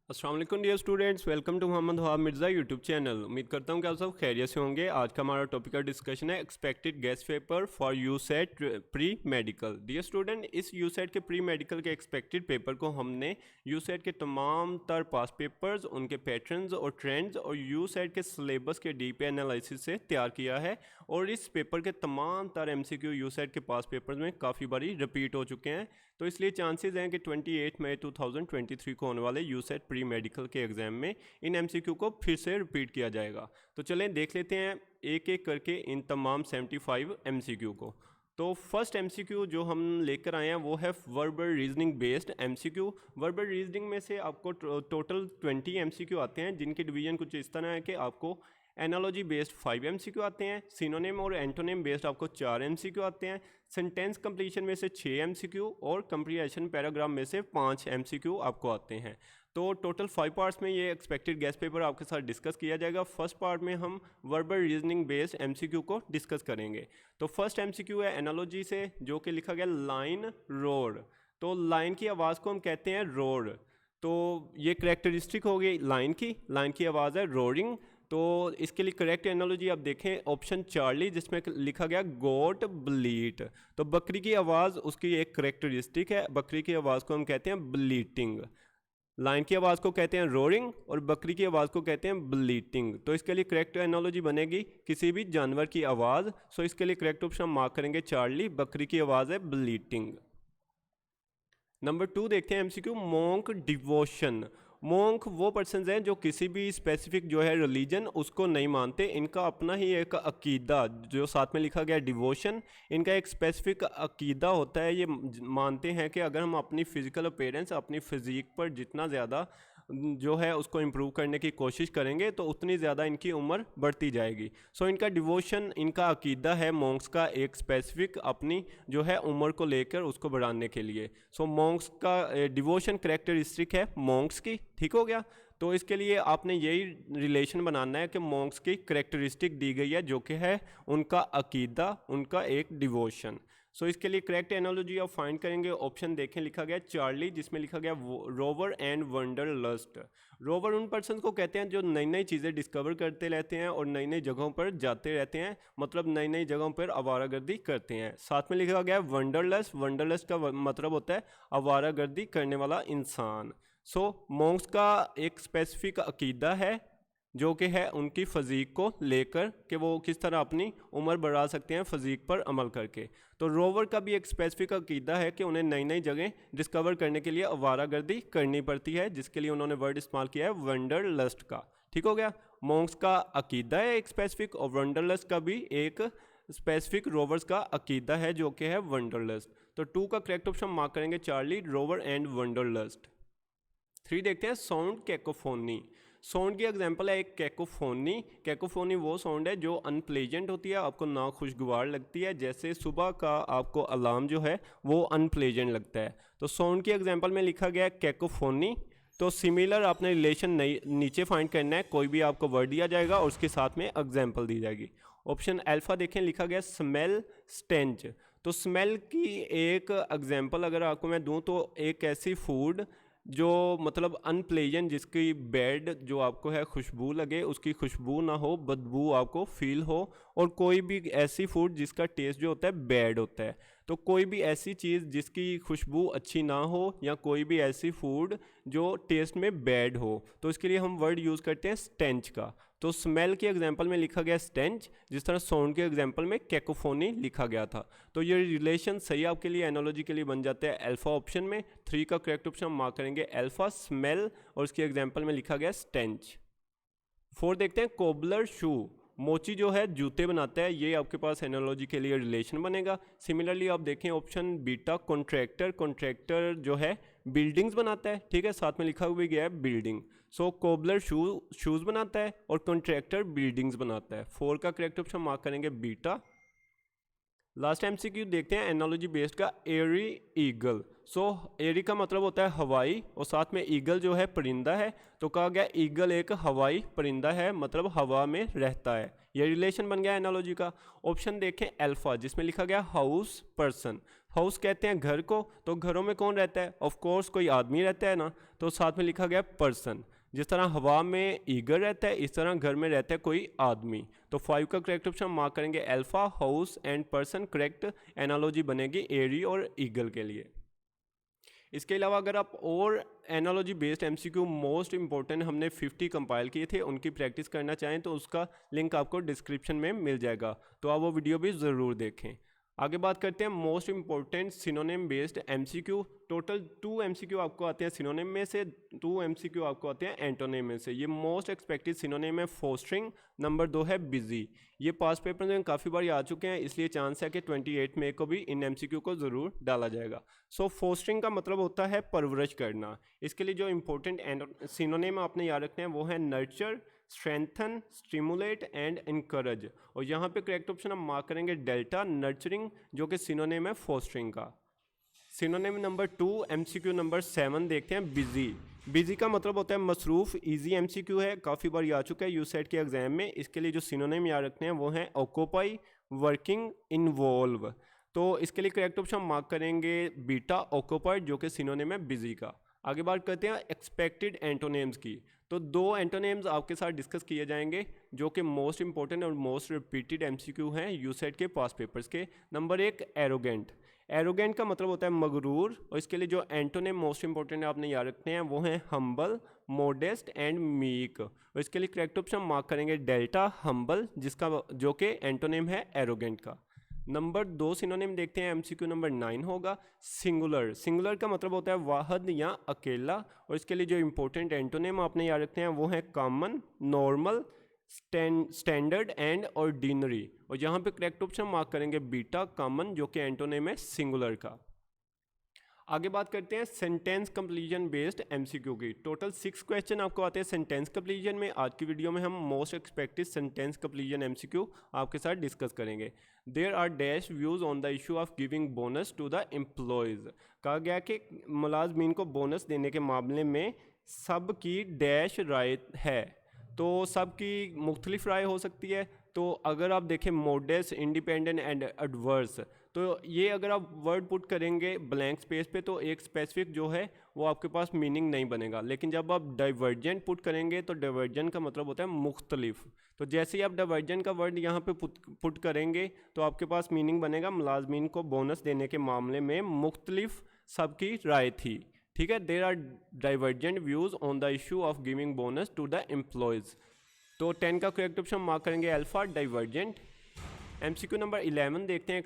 अस्सलाम वालेकुम dear students, welcome to Mohammad Wahab Mirza YouTube channel. उम्मीद करता हूँ कि आप सब खैरियत से होंगे। आज का हमारा टॉपिक का डिस्कशन है expected guess paper for USET pre medical. Dear student, इस यूसेट के प्री मेडिकल के एक्सपेक्टेड पेपर को हमने यूसेट के तमाम तर पास पेपर्स, उनके पैटर्न्स और ट्रेंड्स और यूसेट के सिलेबस के डीप एनालिसिस से तैयार किया है। और इस पेपर के तमाम तर MCQ यूसेट के पास पेपर्स में काफ़ी बारी रिपीट हो चुके हैं, तो इसलिए चांसेस हैं कि 28 मई 2023 को होने वाले यूसेट प्री मेडिकल के एग्ज़ाम में इन MCQ को फिर से रिपीट किया जाएगा। तो चलें देख लेते हैं एक एक करके इन तमाम 75 MCQ को। तो फर्स्ट MCQ जो हम लेकर आए हैं वो है verbal reasoning based MCQ। Verbal reasoning में से आपको टोटल 20 MCQ आते हैं, जिनकी डिवीजन कुछ इस तरह है कि आपको एनालॉजी बेस्ड 5 MCQ आते हैं, सिनोनिम और एंटोनिम बेस्ड आपको 4 MCQ आते हैं, सेंटेंस कंप्लीशन में से 6 MCQ और कंप्रीहेंशन पैराग्राफ में से 5 MCQ आपको आते हैं। तो टोटल 5 पार्ट्स में ये एक्सपेक्टेड गेस्ट पेपर आपके साथ डिस्कस किया जाएगा। फर्स्ट पार्ट में हम वर्बल रीजनिंग बेस्ड MCQ को डिस्कस करेंगे। तो फर्स्ट MCQ है एनालॉजी से, जो कि लिखा गया लाइन रोर। तो लाइन की आवाज़ को हम कहते हैं रोर। तो ये करेक्टरिस्टिक हो गई लाइन की आवाज़ है रोरिंग। तो इसके लिए करेक्ट एनालॉजी आप देखें ऑप्शन चार्ली, जिसमें लिखा गया गोट ब्लीट। तो बकरी की आवाज़ उसकी एक करेक्टरिस्टिक है, बकरी की आवाज़ को हम कहते हैं ब्लीटिंग। लाइन की आवाज़ को कहते हैं रोरिंग और बकरी की आवाज़ को कहते हैं ब्लीटिंग। तो इसके लिए करेक्ट एनालॉजी बनेगी किसी भी जानवर की आवाज़। सो इसके लिए करेक्ट ऑप्शन मार्क करेंगे चार्ली, बकरी की आवाज़ है ब्लीटिंग। नंबर 2 देखते हैं MCQ मोंक डिवोशन। मोंक वो पर्सन्स हैं जो किसी भी स्पेसिफिक जो है रिलीजन उसको नहीं मानते, इनका अपना ही एक अकीदा, जो साथ में लिखा गया डिवोशन, इनका एक स्पेसिफिक अकीदा होता है। ये मानते हैं कि अगर हम अपनी फ़िज़िकल अपीयरेंस, अपनी फिज़ीक पर जितना ज़्यादा जो है उसको इम्प्रूव करने की कोशिश करेंगे तो उतनी ज़्यादा इनकी उम्र बढ़ती जाएगी। सो इनका डिवोशन, इनका अकीदा है मोंक्स का एक स्पेसिफिक अपनी जो है उम्र को लेकर उसको बढ़ाने के लिए। सो मोंक्स का डिवोशन करेक्टरिस्टिक है मोंक्स की, ठीक हो गया। तो इसके लिए आपने यही रिलेशन बनाना है कि मोंक्स की करेक्टरिस्टिक दी गई है, जो कि है उनका अकीदा, उनका एक डिवोशन। सो इसके लिए करेक्ट एनालॉजी आप फाइंड करेंगे। ऑप्शन देखें, लिखा गया चार्ली, जिसमें लिखा गया rover and wanderlust. Rover उन पर्सन को कहते हैं जो नई नई चीज़ें डिस्कवर करते रहते हैं और नई नई जगहों पर जाते रहते हैं, मतलब नई नई जगहों पर आवारागर्दी करते हैं। साथ में लिखा गया वंडरलस्ट। वंडरलस्ट का मतलब होता है आवारागर्दी करने वाला इंसान। सो मोंक्स का एक स्पेसिफिक अकीदा है जो कि है उनकी फ़ज़ीक को लेकर कि वो किस तरह अपनी उम्र बढ़ा सकते हैं फ़ज़ीक पर अमल करके। तो रोवर का भी एक स्पेसिफिक अकीदा है कि उन्हें नई नई जगह डिस्कवर करने के लिए आवारागर्दी करनी पड़ती है, जिसके लिए उन्होंने वर्ड इस्तेमाल किया है वंडरलस्ट का, ठीक हो गया। मोंक्स का अकीदा है एक स्पेसिफिक और वंडरलस्ट का भी एक स्पेसिफिक रोवर्स का अकीदा है जो कि है वंडरलस्ट। तो 2 का करेक्ट ऑप्शन मार्क करेंगे चार्ली, रोवर एंड वंडरलस्ट। 3 देखते हैं साउंड कैकोफोनी। साउंड की एग्जांपल है एक कैकोफोनी। कैकोफोनी वो साउंड है जो अनप्लेजेंट होती है, आपको ना खुशगवार लगती है, जैसे सुबह का आपको अलार्म जो है वो अनप्लेजेंट लगता है। तो साउंड की एग्जांपल में लिखा गया कैकोफोनी। तो सिमिलर आपने रिलेशन नीचे फाइंड करना है, कोई भी आपको वर्ड दिया जाएगा और उसके साथ में एग्जाम्पल दी जाएगी। ऑप्शन अल्फा देखें, लिखा गया स्मेल स्टेंच। तो स्मेल की एक एग्जांपल अगर आपको मैं दूं तो एक ऐसी फूड जो मतलब अनप्लेजेंट, जिसकी बैड जो आपको है खुशबू लगे, उसकी खुशबू ना हो, बदबू आपको फील हो, और कोई भी ऐसी फूड जिसका टेस्ट जो होता है बैड होता है। तो कोई भी ऐसी चीज़ जिसकी खुशबू अच्छी ना हो या कोई भी ऐसी फूड जो टेस्ट में बैड हो, तो इसके लिए हम वर्ड यूज़ करते हैं स्टेंच का। तो स्मेल के एग्जांपल में लिखा गया स्टेंच, जिस तरह साउंड के एग्जांपल में कैकोफोनी लिखा गया था। तो ये रिलेशन सही आपके लिए एनालॉजी के लिए बन जाता है अल्फा ऑप्शन में। 3 का करेक्ट ऑप्शन मार्क करेंगे अल्फा, स्मेल, और उसके एग्जांपल में लिखा गया स्टेंच। 4 देखते हैं कोबलर शू। मोची जो है जूते बनाता है, ये आपके पास एनालॉजी के लिए रिलेशन बनेगा। सिमिलरली आप देखें ऑप्शन बीटा कॉन्ट्रैक्टर। कॉन्ट्रैक्टर जो है बिल्डिंग्स बनाता है, ठीक है, साथ में लिखा हुआ भी गया है बिल्डिंग। सो कोबलर शूज़ बनाता है और कॉन्ट्रैक्टर बिल्डिंग्स बनाता है। 4 का करेक्ट ऑप्शन मार्क करेंगे बीटा। लास्ट MCQ देखते हैं एनालॉजी बेस्ड का एरी ईगल। सो एरी का मतलब होता है हवाई और साथ में ईगल जो है परिंदा है। तो कहा गया ईगल एक हवाई परिंदा है, मतलब हवा में रहता है। ये रिलेशन बन गया एनालॉजी का। ऑप्शन देखें अल्फा, जिसमें लिखा गया हाउस पर्सन। हाउस कहते हैं घर को, तो घरों में कौन रहता है? ऑफ कोर्स कोई आदमी रहता है ना, तो साथ में लिखा गया पर्सन। जिस तरह हवा में ईगल रहता है, इस तरह घर में रहता है कोई आदमी। तो 5 का करेक्ट ऑप्शन मार्क करेंगे alpha, house and person. Correct analogy बनेगी एरी और ईगल के लिए। इसके अलावा अगर आप और analogy based MCQ most important हमने 50 कंपाइल किए थे, उनकी प्रैक्टिस करना चाहें तो उसका लिंक आपको डिस्क्रिप्शन में मिल जाएगा, तो आप वो वीडियो भी ज़रूर देखें। आगे बात करते हैं most important synonym based MCQ. Total 2 MCQ आपको आते हैं सिनोनिम में से, 2 एमसीक्यू आपको आते हैं एंटोनिम में से। ये मोस्ट एक्सपेक्टेड सिनोनिम है फोस्टरिंग, नंबर 2 है बिजी। ये पास पेपर में काफ़ी बार आ चुके हैं, इसलिए चांस है कि 28 मई को भी इन एमसीक्यू को ज़रूर डाला जाएगा। सो फोस्टरिंग का मतलब होता है परवरिश करना। इसके लिए जो इंपॉर्टेंट सिनोनिम आपने याद रखने हैं वो है nurture, strengthen, stimulate and encourage. और यहाँ पे करेक्ट ऑप्शन हम मार्क करेंगे डेल्टा, नर्चरिंग, जो कि सिनोनिम है फोस्टरिंग का। सिनोनिम नंबर 2 एमसीक्यू नंबर 7 देखते हैं बिजी। बिजी का मतलब होता है मसरूफ। इजी एमसीक्यू है, काफ़ी बार आ चुका है यूसेट के एग्जाम में। इसके लिए जो सिनोनिम याद रखने हैं वो हैं ऑक्यूपाई, वर्किंग, इन्वॉल्व। तो इसके लिए करेक्ट ऑप्शन मार्क करेंगे बीटा, ऑक्यूपाइड, जो कि सिनोनिम है बिजी का। आगे बात करते हैं एक्सपेक्टेड एंटोनिम्स की। तो 2 एंटोनिम्स आपके साथ डिस्कस किए जाएंगे जो कि मोस्ट इंपॉर्टेंट और मोस्ट रिपीटेड एमसीक्यू हैं यूसेट के पास पेपर्स के। Number 1 arrogant. एरोगेंट का मतलब होता है मगरूर, और इसके लिए जो एंटोनिम मोस्ट इंपॉर्टेंट आपने याद रखने हैं वो हैं हम्बल, मोडेस्ट एंड मीक। और इसके लिए करेक्ट ऑप्शन मार्क करेंगे डेल्टा, हम्बल, जिसका जो कि एंटोनिम है एरोगेंट का। नंबर 2 सिनोनिम देखते हैं एमसीक्यू नंबर 9 होगा सिंगुलर। सिंगुलर का मतलब होता है वाहद या अकेला, और इसके लिए जो इंपॉर्टेंट एंटोनिम आपने याद रखते हैं वो है common, normal, standard and ordinary. और यहाँ पे करेक्ट ऑप्शन मार्क करेंगे बीटा, कॉमन, जो कि एंटोनिम है सिंगुलर का। आगे बात करते हैं सेंटेंस कंप्लीजन बेस्ड एमसीक्यू की। टोटल 6 क्वेश्चन आपको आते हैं सेंटेंस कंप्लीजन में। आज की वीडियो में हम most expected sentence completion MCQ आपके साथ डिस्कस करेंगे। There are dash views on the issue of giving bonus to the employees. कहा गया कि मुलाजमीन को बोनस देने के मामले में सबकी डैश राय है। तो सबकी मुख्तलिफ राय हो सकती है। तो अगर आप देखें मोडेस्ट, इंडिपेंडेंट एंड एडवर्स, तो ये अगर आप वर्ड पुट करेंगे ब्लैंक स्पेस पे तो एक स्पेसिफिक जो है वो आपके पास मीनिंग नहीं बनेगा। लेकिन जब आप डाइवर्जेंट पुट करेंगे तो डाइवर्जेंट का मतलब होता है मुख्तलिफ। तो जैसे ही आप डाइवर्जेंट का वर्ड यहाँ पे पुट करेंगे तो आपके पास मीनिंग बनेगा मुलाजमीन को बोनस देने के मामले में मुख्तलिफ सबकी राय थी। ठीक है, there are divergent views on the issue of giving bonus to the employees. तो 10 का करेक्ट ऑप्शन मार्क करेंगे अल्फा, डाइवर्जेंट। एमसीक्यू नंबर 11 देखते हैं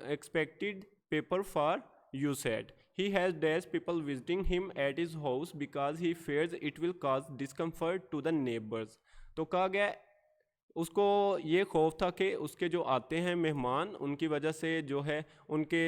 expected paper for USET. He has dash people visiting him at his house because he fears it will cause discomfort to the neighbours. तो कहा गया उसको ये खौफ था कि उसके जो आते हैं मेहमान उनकी वजह से जो है उनके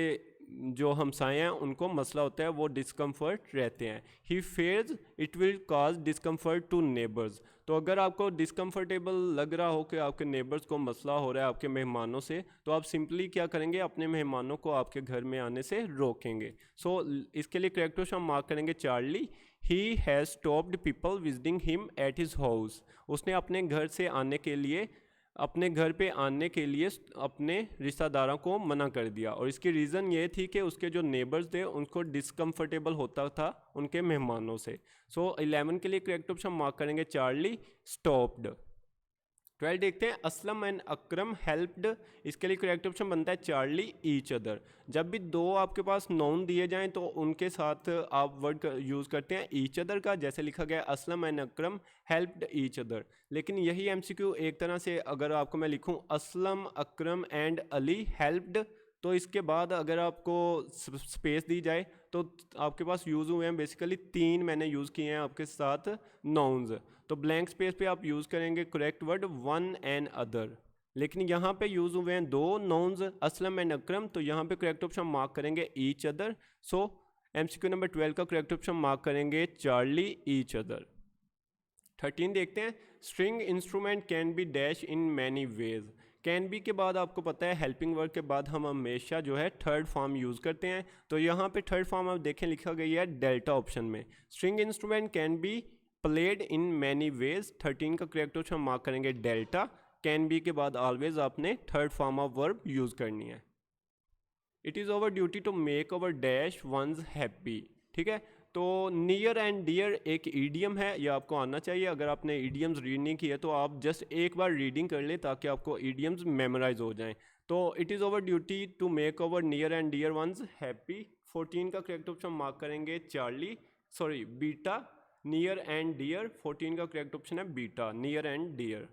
जो हमसाए हैं उनको मसला होता है, वो डिस्कम्फर्ट रहते हैं। He fears it will cause discomfort to neighbours. तो अगर आपको डिस्कम्फर्टेबल लग रहा हो कि आपके नेबर्स को मसला हो रहा है आपके मेहमानों से, तो आप सिंपली क्या करेंगे, अपने मेहमानों को आपके घर में आने से रोकेंगे। सो इसके लिए करेक्ट ऑप्शन मार्क करेंगे Charlie. He has stopped people visiting him at his house. उसने अपने घर से आने के लिए अपने घर पे आने के लिए अपने रिश्तेदारों को मना कर दिया, और इसकी रीज़न ये थी कि उसके जो नेबर्स थे उनको डिसकम्फर्टेबल होता था उनके मेहमानों से। सो 11 के लिए करेक्ट ऑप्शन मार्क करेंगे चार्ली, स्टॉप्ड। 12 देखते हैं असलम एंड अकरम हेल्प्ड। इसके लिए करेक्ट ऑप्शन बनता है चार्ली, ईच अदर। जब भी 2 आपके पास नाउन दिए जाएं तो उनके साथ आप वर्ड यूज़ करते हैं ईच अदर का, जैसे लिखा गया Aslam and Akram helped each other. लेकिन यही एमसीक्यू एक तरह से अगर आपको मैं लिखूं असलम, अकरम एंड अली हेल्प्ड, तो इसके बाद अगर आपको स्पेस दी जाए तो आपके पास यूज़ हुए हैं बेसिकली 3 मैंने यूज़ किए हैं आपके साथ नाउन्स। तो ब्लैंक स्पेस पे आप यूज़ करेंगे correct word one and other. लेकिन यहाँ पे यूज़ हुए हैं 2 नाउन्स असलम एंड अकरम, तो यहाँ पे करेक्ट ऑप्शन मार्क करेंगे ईच अदर। सो एमसीक्यू नंबर 12 का करेक्ट ऑप्शन मार्क करेंगे चार्ली, ईच अदर। 13 देखते हैं string instrument can B dash in many veg. Can be के बाद आपको पता है हेल्पिंग वर्ड के बाद हम हमेशा जो है थर्ड फॉर्म यूज़ करते हैं। तो यहाँ पे थर्ड फॉर्म आप देखें लिखा गया है डेल्टा ऑप्शन में। String instrument can be played in many ways. 13 का करेक्ट ऑप्शन मार्क करेंगे डेल्टा। कैन बी के बाद ऑलवेज आपने third form of verb use करनी है। It is our duty to make our dash ones happy. ठीक है, तो नियर एंड डियर एक ईडियम है, ये आपको आना चाहिए। अगर आपने ईडियम्स रीड नहीं किए तो आप जस्ट एक बार रीडिंग कर ले ताकि आपको ईडियम्स मेमोराइज हो जाएं। तो it is our duty to make our near and dear ones happy. 14 का करेक्ट ऑप्शन मार्क करेंगे चार्ली, सॉरी बीटा, नियर एंड डियर। 14 का करेक्ट ऑप्शन है बीटा, near and dear.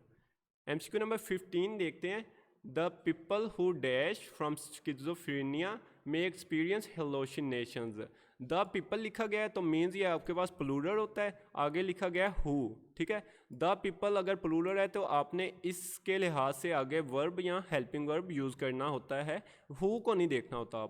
MCQ number 15 देखते हैं। The people who dash from schizophrenia may experience hallucinations. The people लिखा गया है तो मीन्स ये आपके पास प्लूरल होता है, आगे लिखा गया है हु। ठीक है, द पीपल अगर प्लूरल है तो आपने इसके लिहाज से आगे वर्ब या हेल्पिंग वर्ब यूज़ करना होता है, हु को नहीं देखना होता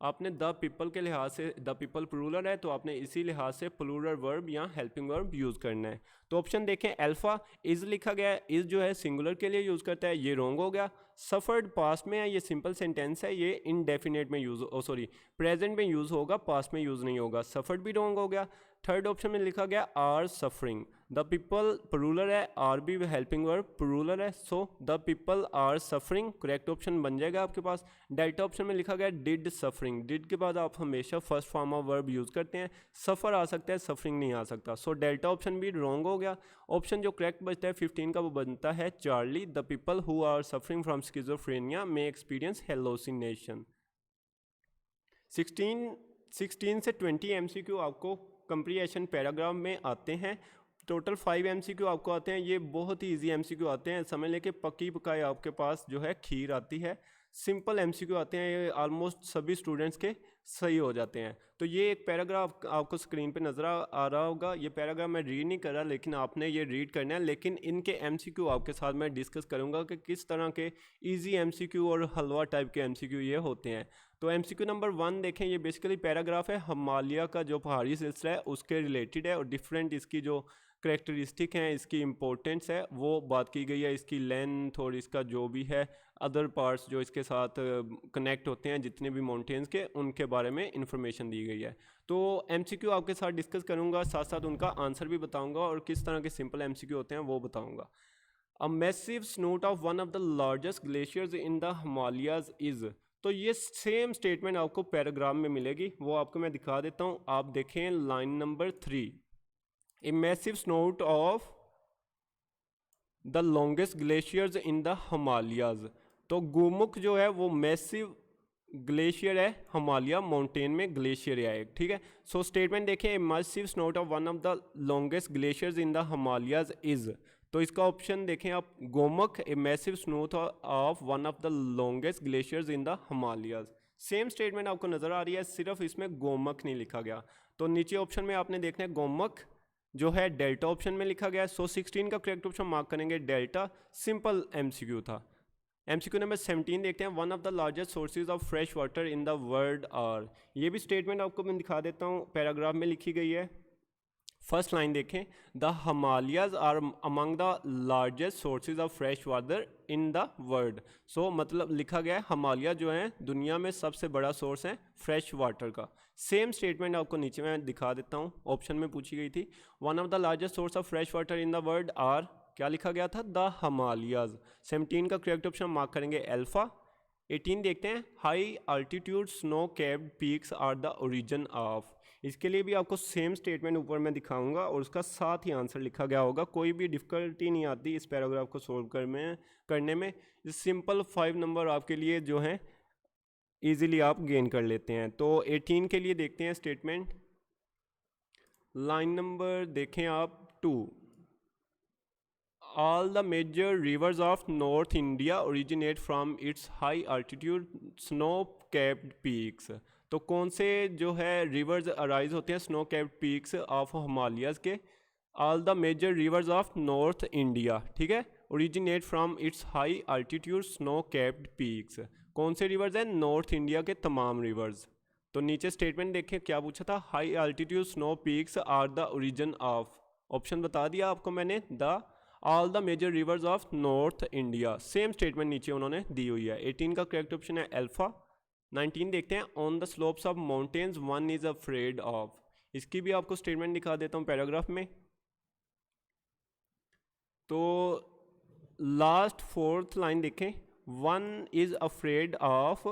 आपने द पीपल के लिहाज से, द पीपल प्लूरल है तो आपने इसी लिहाज से प्लूरल वर्ब या हेल्पिंग वर्ब यूज़ करना है। तो ऑप्शन देखें, अल्फा इज़ लिखा गया है, इज़ जो है सिंगुलर के लिए यूज़ करता है, ये रॉन्ग हो गया। सफ़र्ड पास्ट में है, ये सिंपल सेंटेंस है, ये इनडेफिनेट में यूज़ प्रेजेंट में यूज़ होगा, पास्ट में यूज़ नहीं होगा। सफ़र्ड भी रॉन्ग हो गया। थर्ड ऑप्शन में लिखा गया are suffering. The people plural है, आर भी हेल्पिंग वर्ब प्लूरल है, so the people are suffering correct option बन जाएगा आपके पास। डेल्टा ऑप्शन में लिखा गया डिड सफरिंग। डिड के बाद आप हमेशा first form of verb use करते हैं, सफ़र आ सकता है, सफरिंग नहीं आ सकता, सो डेल्टा ऑप्शन भी रॉन्ग हो गया। ऑप्शन जो करेक्ट बचता है 15 का वो बनता है Charlie. The people who are suffering from schizophrenia may experience hallucination. 16 से 20 एमसीक्यू आपको कंप्रीहेंशन पैराग्राफ में आते हैं। टोटल 5 एमसीक्यू आपको आते हैं, ये बहुत ही इजी एमसीक्यू आते हैं, समझ लें कि पक्की पकाई आपके पास जो है खीर आती है। सिंपल एमसीक्यू आते हैं, ये ऑलमोस्ट सभी स्टूडेंट्स के सही हो जाते हैं। तो ये एक पैराग्राफ आपको स्क्रीन पे नज़र आ रहा होगा, ये पैराग्राफ मैं रीड नहीं कर रहा लेकिन आपने ये रीड करना है। लेकिन इनके एमसीक्यू आपके साथ मैं डिस्कस करूँगा कि किस तरह के ईजी एमसीक्यू और हलवा टाइप के एमसीक्यू ये होते हैं। तो एमसीक्यू नंबर 1 देखें, ये बेसिकली पैराग्राफ है, हिमालय का जो पहाड़ी सिलसिला है उसके रिलेटेड है और डिफरेंट इसकी जो करेक्टरिस्टिक हैं, इसकी इंपॉर्टेंस है वो बात की गई है, इसकी लेंथ और इसका जो भी है अदर पार्ट्स जो इसके साथ कनेक्ट होते हैं, जितने भी माउंटेन्स के, उनके बारे में इंफॉर्मेशन दी गई है। तो एमसीक्यू आपके साथ डिस्कस करूँगा, साथ साथ उनका आंसर भी बताऊँगा और किस तरह के सिंपल एमसीक्यू होते हैं वो बताऊँगा। A massive snout of one of the largest glaciers in the Himalayas is. तो ये सेम स्टेटमेंट आपको पैराग्राफ में मिलेगी, वो आपको मैं दिखा देता हूँ। आप देखें line number 3, a massive snout of the longest glaciers in the Himalayas. तो गोमुख जो है वो मैसिव ग्लेशियर है, हिमालय माउंटेन में ग्लेशियर है एक। ठीक है, सो स्टेटमेंट देखें, a massive snout of one of the longest glaciers in the Himalayas is. तो इसका ऑप्शन देखें आप, Gomukh, a massive snout of one of the longest glaciers in the Himalayas. Same statement आपको नजर आ रही है, सिर्फ इसमें गोमुख नहीं लिखा गया। तो नीचे ऑप्शन में आपने देखना है गोमुख जो है डेल्टा ऑप्शन में लिखा गया है, सो 16 का करेक्ट ऑप्शन मार्क करेंगे डेल्टा। सिंपल एमसीक्यू था। एमसीक्यू नंबर 17 देखते हैं, one of the largest sources of fresh water in the world are. ये भी स्टेटमेंट आपको मैं दिखा देता हूँ, पैराग्राफ में लिखी गई है। फर्स्ट लाइन देखें, the Himalayas are among the largest sources of fresh water in the world. So मतलब लिखा गया है हिमालय जो है दुनिया में सबसे बड़ा सोर्स है फ्रेश वाटर का। सेम स्टेटमेंट आपको नीचे मैं दिखा देता हूँ, ऑप्शन में पूछी गई थी, one of the largest source of fresh water in the world are, क्या लिखा गया था, द हिमालयाज। 17 का करेक्ट ऑप्शन मार्क करेंगे अल्फा। 18 देखते हैं, high altitude snow capped peaks are the origin of. इसके लिए भी आपको सेम स्टेटमेंट ऊपर मैं दिखाऊंगा और उसका साथ ही आंसर लिखा गया होगा, कोई भी डिफ़िकल्टी नहीं आती इस पैराग्राफ को सोल्व करने में। सिंपल 5 नंबर आपके लिए जो हैं इजीली आप गेन कर लेते हैं। तो 18 के लिए देखते हैं स्टेटमेंट, लाइन नंबर देखें आप 2, all the major rivers of north India originate from its high altitude snow capped peaks. तो कौन से जो है रिवर्स अराइज होते हैं snow capped peaks of Himalayas के, all the major rivers of north India, ठीक है, originate from its high altitude snow capped peaks. कौन से रिवर्स हैं, नॉर्थ इंडिया के तमाम रिवर्स। तो नीचे स्टेटमेंट देखें क्या पूछा था, high altitude snow peaks are the origin of. Option बता दिया आपको मैंने, the all the major rivers of north India. Same statement नीचे उन्होंने दी हुई है। 18 का करेक्ट ऑप्शन है अल्फा। 19 देखते हैं, on the slopes of mountains one is afraid of. इसकी भी आपको स्टेटमेंट दिखा देता हूँ पैराग्राफ में। तो लास्ट 4th लाइन देखें, one is afraid of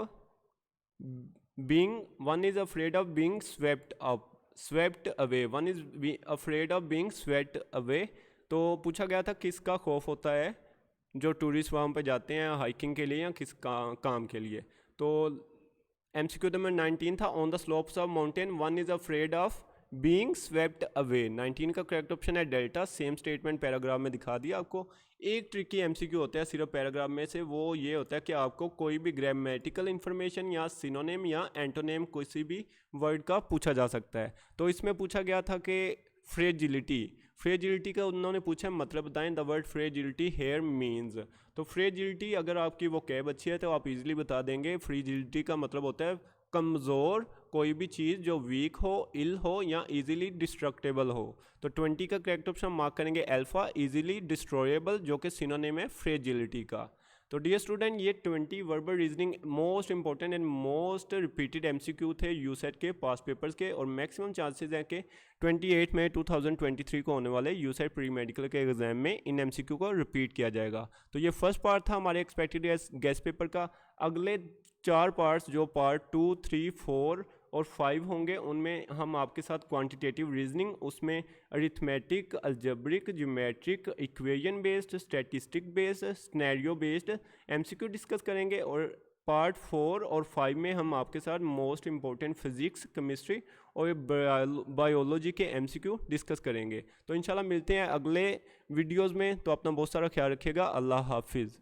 being, one is afraid of being swept away, one is afraid of being swept away. तो पूछा गया था किसका खौफ होता है जो टूरिस्ट वहाँ पे जाते हैं हाइकिंग के लिए या किस काम के लिए। तो MCQ नंबर 19 था, on the slopes of mountain one is afraid of being swept away. 19 का करेक्ट ऑप्शन है डेल्टा। सेम स्टेटमेंट पैराग्राफ में दिखा दिया आपको। एक ट्रिकी MCQ होता है सिर्फ पैराग्राफ में से, वो ये होता है कि आपको कोई भी ग्रामेटिकल इन्फॉर्मेशन या सिनोनिम या एंटोनिम किसी भी वर्ड का पूछा जा सकता है। तो इसमें पूछा गया था कि फ्रेजिलिटी का उन्होंने पूछा मतलब बताएं, the word fragility here means. तो फ्रेजिलिटी अगर आपकी वो कैब अच्छी है तो आप इजीली बता देंगे। फ्रेजिलिटी का मतलब होता है कमज़ोर, कोई भी चीज़ जो वीक हो, इल हो या इजीली डिस्ट्रक्टेबल हो। तो 20 का करेक्ट ऑप्शन मार्क करेंगे अल्फा, इजीली डिस्ट्रॉयबल, जो कि सिनोनिम है फ्रेजिलिटी का। तो डियर स्टूडेंट, ये 20 verbal reasoning most important and most repeated MCQ थे यूसेट के पास पेपर्स के, और मैक्सिमम चांसेस हैं कि 28 मई 2023 को होने वाले यूसेट प्री मेडिकल के एग्जाम में इन MCQ को रिपीट किया जाएगा। तो ये फर्स्ट पार्ट था हमारे एक्सपेक्टेड गेस पेपर का। अगले 4 पार्ट्स जो पार्ट 2, 3, 4 और 5 होंगे, उनमें हम आपके साथ क्वांटिटेटिव रीजनिंग, उसमें arithmetic, algebraic, geometric, equation based, statistic based, scenario based MCQ discuss करेंगे। और पार्ट 4 और 5 में हम आपके साथ मोस्ट इंपॉर्टेंट फिजिक्स, केमिस्ट्री और बायोलॉजी के MCQ डिस्कस करेंगे। तो इंशाल्लाह मिलते हैं अगले वीडियोज़ में। तो अपना बहुत सारा ख्याल रखिएगा। अल्लाह हाफिज़।